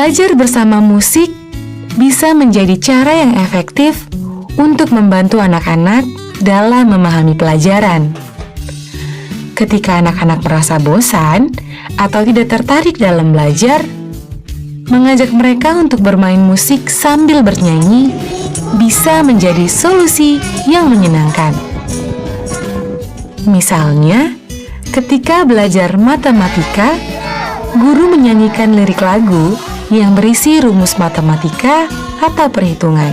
Belajar bersama musik bisa menjadi cara yang efektif untuk membantu anak-anak dalam memahami pelajaran. Ketika anak-anak merasa bosan atau tidak tertarik dalam belajar, mengajak mereka untuk bermain musik sambil bernyanyi bisa menjadi solusi yang menyenangkan. Misalnya, ketika belajar matematika, guru menyanyikan lirik lagu yang berisi rumus matematika atau perhitungan.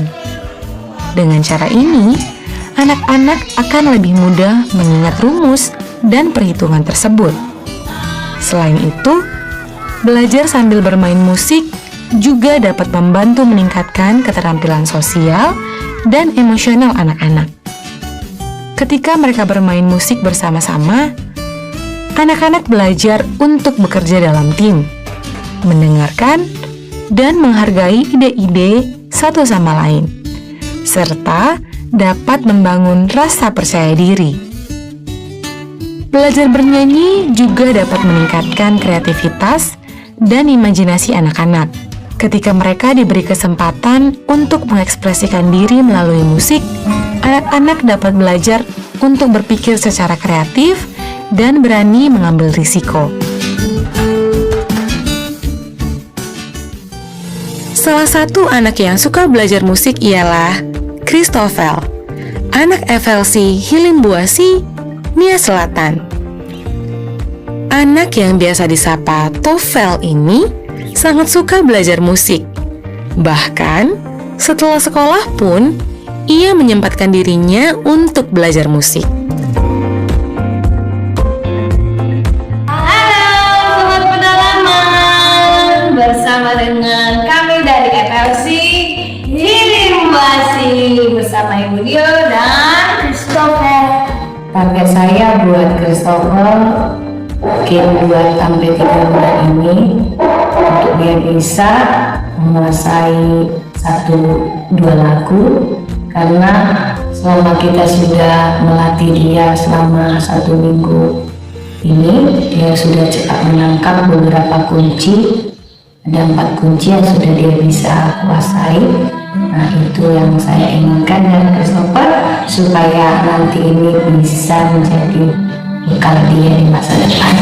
Dengan cara ini, anak-anak akan lebih mudah mengingat rumus dan perhitungan tersebut. Selain itu, belajar sambil bermain musik juga dapat membantu meningkatkan keterampilan sosial dan emosional anak-anak. Ketika mereka bermain musik bersama-sama, anak-anak belajar untuk bekerja dalam tim, mendengarkan, dan menghargai ide-ide satu sama lain, serta dapat membangun rasa percaya diri. Belajar bernyanyi juga dapat meningkatkan kreativitas dan imajinasi anak-anak. Ketika mereka diberi kesempatan untuk mengekspresikan diri melalui musik, anak-anak dapat belajar untuk berpikir secara kreatif dan berani mengambil risiko. Salah satu anak yang suka belajar musik ialah Christophel, anak FLC Hilimbuasi, Nia Selatan. Anak yang biasa disapa Tofel ini sangat suka belajar musik. Bahkan, setelah sekolah pun, ia menyempatkan dirinya untuk belajar musik. Halo, sobat pedalaman. Bersama dengan kami dari FLC Hilimbuasi bersama Ibu Dio dan Christopher. Target saya buat Christopher mungkin 2 sampai 3 bulan ini untuk dia bisa menguasai 1-2 lagu, karena selama kita sudah melatih dia selama 1 minggu ini, dia sudah cepat menangkap beberapa kunci. Ada 4 kunci yang sudah dia bisa kuasai. Nah, itu yang saya inginkan dari Christopher, supaya nanti ini bisa menjadi bekal dia di masa depan.